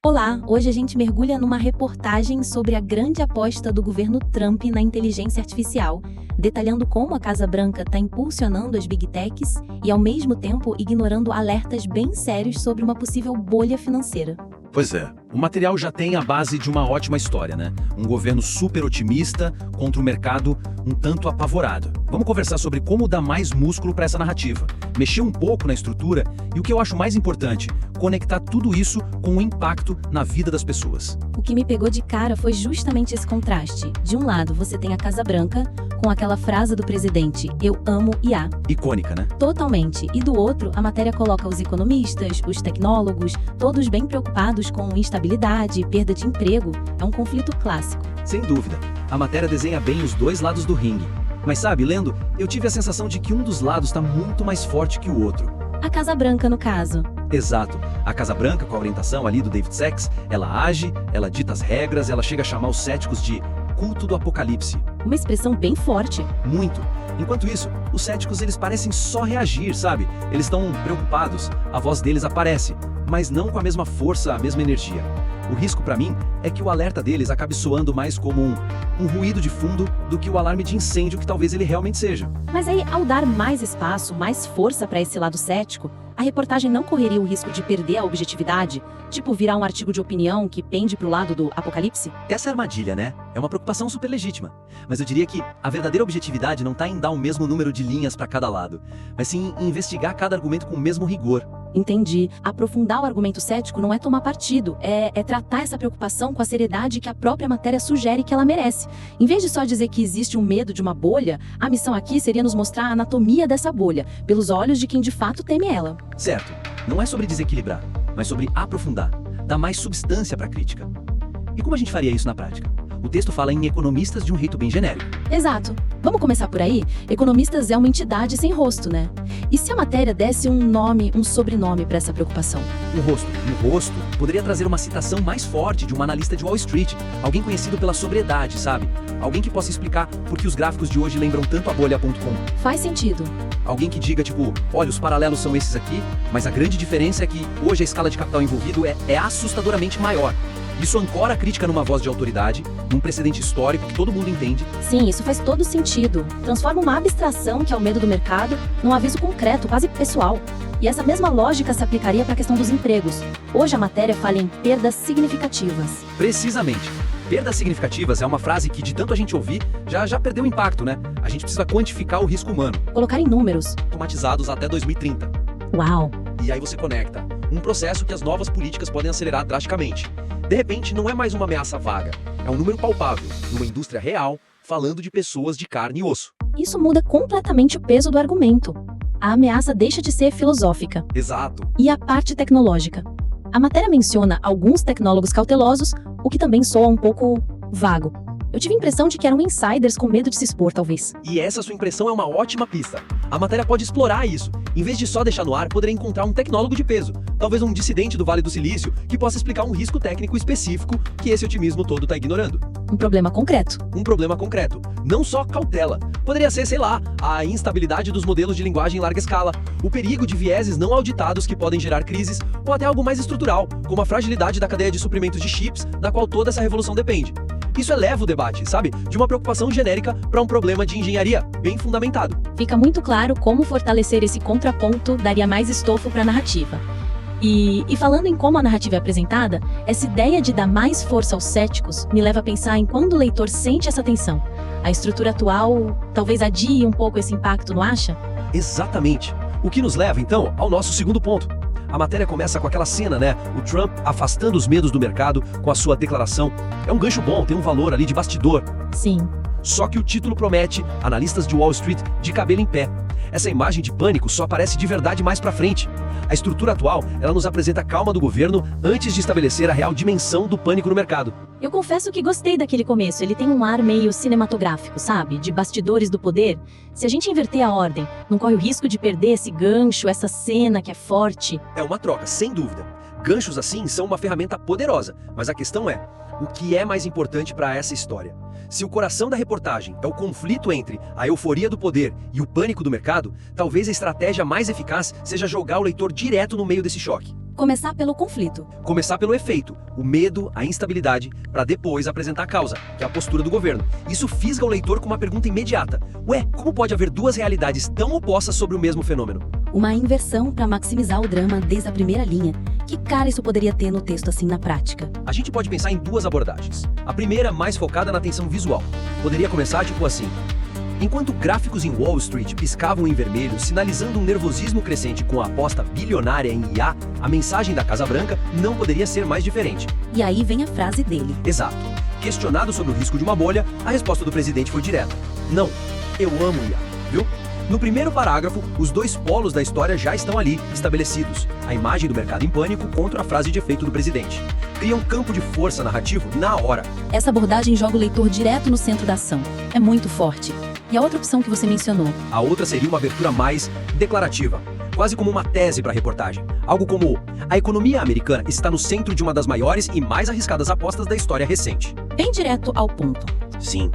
Olá, hoje a gente mergulha numa reportagem sobre a grande aposta do governo Trump na inteligência artificial, detalhando como a Casa Branca está impulsionando as Big Techs e, ao mesmo tempo, ignorando alertas bem sérios sobre uma possível bolha financeira. Pois é, o material já tem a base de uma ótima história, né? Um governo super otimista contra o mercado um tanto apavorado. Vamos conversar sobre como dar mais músculo para essa narrativa, mexer um pouco na estrutura e, o que eu acho mais importante, conectar tudo isso com o impacto na vida das pessoas. O que me pegou de cara foi justamente esse contraste. De um lado, você tem a Casa Branca, com aquela frase do presidente, "Eu amo IA". Icônica, né? Totalmente. E do outro, a matéria coloca os economistas, os tecnólogos, todos bem preocupados com instabilidade, perda de emprego. É um conflito clássico. Sem dúvida, a matéria desenha bem os dois lados do ringue. Mas sabe, lendo, eu tive a sensação de que um dos lados está muito mais forte que o outro. A Casa Branca, no caso. Exato. A Casa Branca, com a orientação ali do David Sacks, ela age, ela dita as regras, ela chega a chamar os céticos de culto do apocalipse. Uma expressão bem forte. Muito. Enquanto isso, os céticos eles parecem só reagir, sabe? Eles estão preocupados, a voz deles aparece, mas não com a mesma força, a mesma energia. O risco para mim é que o alerta deles acabe soando mais como um ruído de fundo do que o alarme de incêndio que talvez ele realmente seja. Mas aí, ao dar mais espaço, mais força para esse lado cético, a reportagem não correria o risco de perder a objetividade? Tipo, virar um artigo de opinião que pende pro lado do apocalipse? Essa é a armadilha, né? É uma preocupação super legítima. Mas eu diria que a verdadeira objetividade não está em dar o mesmo número de linhas para cada lado, mas sim em investigar cada argumento com o mesmo rigor. Entendi. Aprofundar o argumento cético não é tomar partido, é tratar essa preocupação com a seriedade que a própria matéria sugere que ela merece. Em vez de só dizer que existe um medo de uma bolha, a missão aqui seria nos mostrar a anatomia dessa bolha, pelos olhos de quem de fato teme ela. Certo. Não é sobre desequilibrar, mas sobre aprofundar, dar mais substância para a crítica. E como a gente faria isso na prática? O texto fala em economistas de um jeito bem genérico. Exato. Vamos começar por aí? Economistas é uma entidade sem rosto, né? E se a matéria desse um nome, um sobrenome para essa preocupação? Um rosto poderia trazer uma citação mais forte de uma analista de Wall Street, alguém conhecido pela sobriedade, sabe? Alguém que possa explicar por que os gráficos de hoje lembram tanto a bolha.com. Faz sentido. Alguém que diga, tipo, olha, os paralelos são esses aqui, mas a grande diferença é que hoje a escala de capital envolvido é assustadoramente maior. Isso ancora a crítica numa voz de autoridade, num precedente histórico que todo mundo entende. Sim, isso faz todo sentido. Transforma uma abstração, que é o medo do mercado, num aviso concreto, quase pessoal. E essa mesma lógica se aplicaria para a questão dos empregos. Hoje a matéria fala em perdas significativas. Precisamente. Perdas significativas é uma frase que, de tanto a gente ouvir, já perdeu impacto, né? A gente precisa quantificar o risco humano. Colocar em números. Automatizados até 2030. Uau! E aí você conecta um processo que as novas políticas podem acelerar drasticamente. De repente, não é mais uma ameaça vaga, é um número palpável, numa indústria real, falando de pessoas de carne e osso. Isso muda completamente o peso do argumento. A ameaça deixa de ser filosófica. Exato. E a parte tecnológica. A matéria menciona alguns tecnólogos cautelosos, o que também soa um pouco vago. Eu tive a impressão de que eram insiders com medo de se expor, talvez. E essa sua impressão é uma ótima pista. A matéria pode explorar isso. Em vez de só deixar no ar, poderia encontrar um tecnólogo de peso, talvez um dissidente do Vale do Silício, que possa explicar um risco técnico específico que esse otimismo todo está ignorando. Um problema concreto. Um problema concreto. Não só cautela. Poderia ser, sei lá, a instabilidade dos modelos de linguagem em larga escala, o perigo de vieses não auditados que podem gerar crises, ou até algo mais estrutural, como a fragilidade da cadeia de suprimentos de chips, da qual toda essa revolução depende. Isso eleva o debate, sabe? De uma preocupação genérica para um problema de engenharia bem fundamentado. Fica muito claro como fortalecer esse contraponto daria mais estofo para a narrativa. E falando em como a narrativa é apresentada, essa ideia de dar mais força aos céticos me leva a pensar em quando o leitor sente essa tensão. A estrutura atual talvez adie um pouco esse impacto, não acha? Exatamente. O que nos leva, então, ao nosso segundo ponto. A matéria começa com aquela cena, né? O Trump afastando os medos do mercado com a sua declaração. É um gancho bom, tem um valor ali de bastidor. Sim. Só que o título promete analistas de Wall Street de cabelo em pé. Essa imagem de pânico só aparece de verdade mais pra frente. A estrutura atual, ela nos apresenta a calma do governo antes de estabelecer a real dimensão do pânico no mercado. Eu confesso que gostei daquele começo, ele tem um ar meio cinematográfico, sabe? De bastidores do poder. Se a gente inverter a ordem, não corre o risco de perder esse gancho, essa cena que é forte? É uma troca, sem dúvida. Ganchos assim são uma ferramenta poderosa, mas a questão é, o que é mais importante para essa história? Se o coração da reportagem é o conflito entre a euforia do poder e o pânico do mercado, talvez a estratégia mais eficaz seja jogar o leitor direto no meio desse choque. Começar pelo conflito. Começar pelo efeito, o medo, a instabilidade, para depois apresentar a causa, que é a postura do governo. Isso fisga o leitor com uma pergunta imediata. Ué, como pode haver duas realidades tão opostas sobre o mesmo fenômeno? Uma inversão para maximizar o drama desde a primeira linha. Que cara isso poderia ter no texto assim na prática? A gente pode pensar em duas abordagens. A primeira, mais focada na tensão visual. Poderia começar tipo assim: enquanto gráficos em Wall Street piscavam em vermelho, sinalizando um nervosismo crescente com a aposta bilionária em IA, a mensagem da Casa Branca não poderia ser mais diferente. E aí vem a frase dele. Exato. Questionado sobre o risco de uma bolha, a resposta do presidente foi direta: não, eu amo IA, viu? No primeiro parágrafo, os dois polos da história já estão ali, estabelecidos. A imagem do mercado em pânico contra a frase de efeito do presidente. Cria um campo de força narrativo na hora. Essa abordagem joga o leitor direto no centro da ação. É muito forte. E a outra opção que você mencionou? A outra seria uma abertura mais declarativa, quase como uma tese para a reportagem. Algo como: a economia americana está no centro de uma das maiores e mais arriscadas apostas da história recente. Bem direto ao ponto. Sim.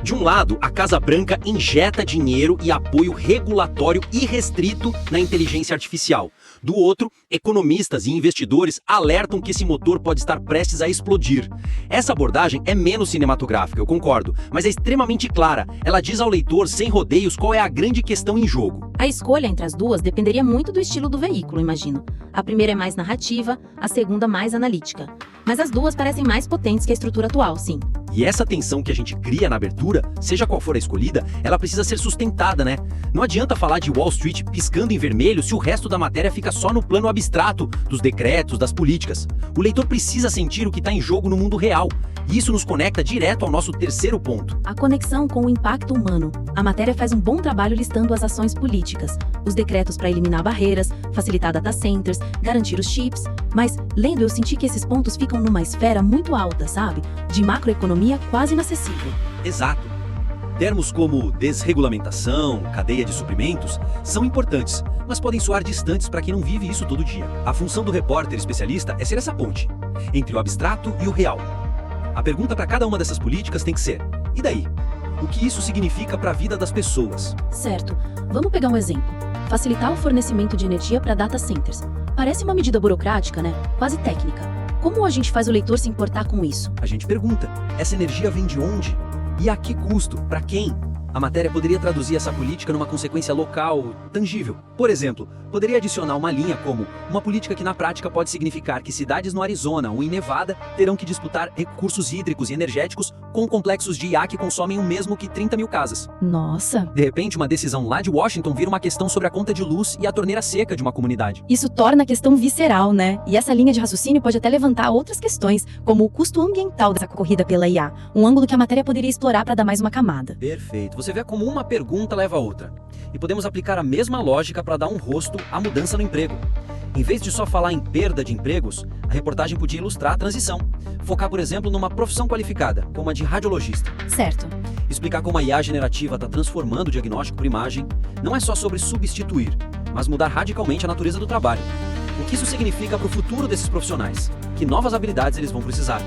De um lado, a Casa Branca injeta dinheiro e apoio regulatório irrestrito na inteligência artificial. Do outro, economistas e investidores alertam que esse motor pode estar prestes a explodir. Essa abordagem é menos cinematográfica, eu concordo, mas é extremamente clara. Ela diz ao leitor, sem rodeios, qual é a grande questão em jogo. A escolha entre as duas dependeria muito do estilo do veículo, imagino. A primeira é mais narrativa, a segunda mais analítica. Mas as duas parecem mais potentes que a estrutura atual, sim. E essa tensão que a gente cria na abertura, seja qual for a escolhida, ela precisa ser sustentada, né? Não adianta falar de Wall Street piscando em vermelho se o resto da matéria fica só no plano abstrato dos decretos, das políticas. O leitor precisa sentir o que está em jogo no mundo real. E isso nos conecta direto ao nosso terceiro ponto. A conexão com o impacto humano. A matéria faz um bom trabalho listando as ações políticas, os decretos para eliminar barreiras, facilitar data centers, garantir os chips. Mas, lendo, eu senti que esses pontos ficam numa esfera muito alta, sabe? De macroeconomia quase inacessível. Exato. Termos como desregulamentação, cadeia de suprimentos, são importantes, mas podem soar distantes para quem não vive isso todo dia. A função do repórter especialista é ser essa ponte entre o abstrato e o real. A pergunta para cada uma dessas políticas tem que ser: e daí? O que isso significa para a vida das pessoas? Certo. Vamos pegar um exemplo. Facilitar o fornecimento de energia para data centers. Parece uma medida burocrática, né? Quase técnica. Como a gente faz o leitor se importar com isso? A gente pergunta: essa energia vem de onde? E a que custo? Para quem? A matéria poderia traduzir essa política numa consequência local, tangível. Por exemplo, poderia adicionar uma linha como: uma política que na prática pode significar que cidades no Arizona ou em Nevada terão que disputar recursos hídricos e energéticos com complexos de IA que consomem o mesmo que 30 mil casas. Nossa! De repente, uma decisão lá de Washington vira uma questão sobre a conta de luz e a torneira seca de uma comunidade. Isso torna a questão visceral, né? E essa linha de raciocínio pode até levantar outras questões, como o custo ambiental dessa corrida pela IA, um ângulo que a matéria poderia explorar para dar mais uma camada. Perfeito. Você vê como uma pergunta leva a outra. E podemos aplicar a mesma lógica para dar um rosto à mudança no emprego. Em vez de só falar em perda de empregos, a reportagem podia ilustrar a transição. Focar, por exemplo, numa profissão qualificada, como a de radiologista. Certo. Explicar como a IA generativa está transformando o diagnóstico por imagem não é só sobre substituir, mas mudar radicalmente a natureza do trabalho. O que isso significa para o futuro desses profissionais? Que novas habilidades eles vão precisar?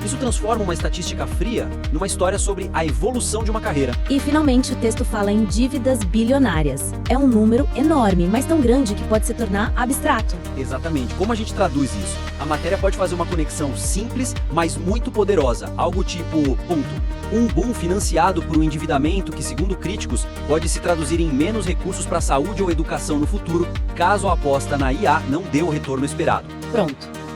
Isso transforma uma estatística fria numa história sobre a evolução de uma carreira. E, finalmente, o texto fala em dívidas bilionárias. É um número enorme, mas tão grande que pode se tornar abstrato. Exatamente. Como a gente traduz isso? A matéria pode fazer uma conexão simples, mas muito poderosa. Algo tipo, um boom financiado por um endividamento que, segundo críticos, pode se traduzir em menos recursos para a saúde ou educação no futuro, caso a aposta na IA não dê o retorno esperado.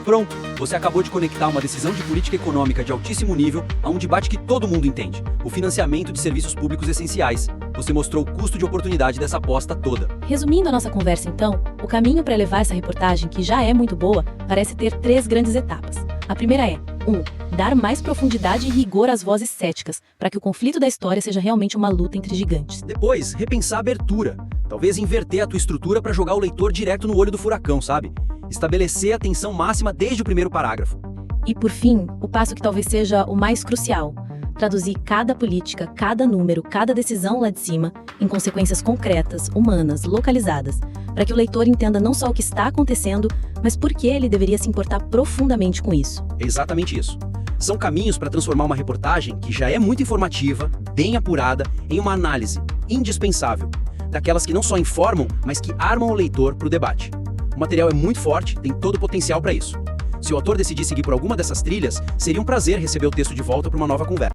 Pronto, você acabou de conectar uma decisão de política econômica de altíssimo nível a um debate que todo mundo entende: o financiamento de serviços públicos essenciais. Você mostrou o custo de oportunidade dessa aposta toda. Resumindo a nossa conversa, então, o caminho para levar essa reportagem, que já é muito boa, parece ter 3 grandes etapas. A primeira é: 1. Dar mais profundidade e rigor às vozes céticas, para que o conflito da história seja realmente uma luta entre gigantes. Depois, repensar a abertura. Talvez inverter a tua estrutura para jogar o leitor direto no olho do furacão, sabe? Estabelecer a tensão máxima desde o primeiro parágrafo. E, por fim, o passo que talvez seja o mais crucial: traduzir cada política, cada número, cada decisão lá de cima em consequências concretas, humanas, localizadas, para que o leitor entenda não só o que está acontecendo, mas por que ele deveria se importar profundamente com isso. É exatamente isso. São caminhos para transformar uma reportagem que já é muito informativa, bem apurada, em uma análise indispensável, daquelas que não só informam, mas que armam o leitor para o debate. O material é muito forte, tem todo o potencial para isso. Se o autor decidir seguir por alguma dessas trilhas, seria um prazer receber o texto de volta para uma nova conversa.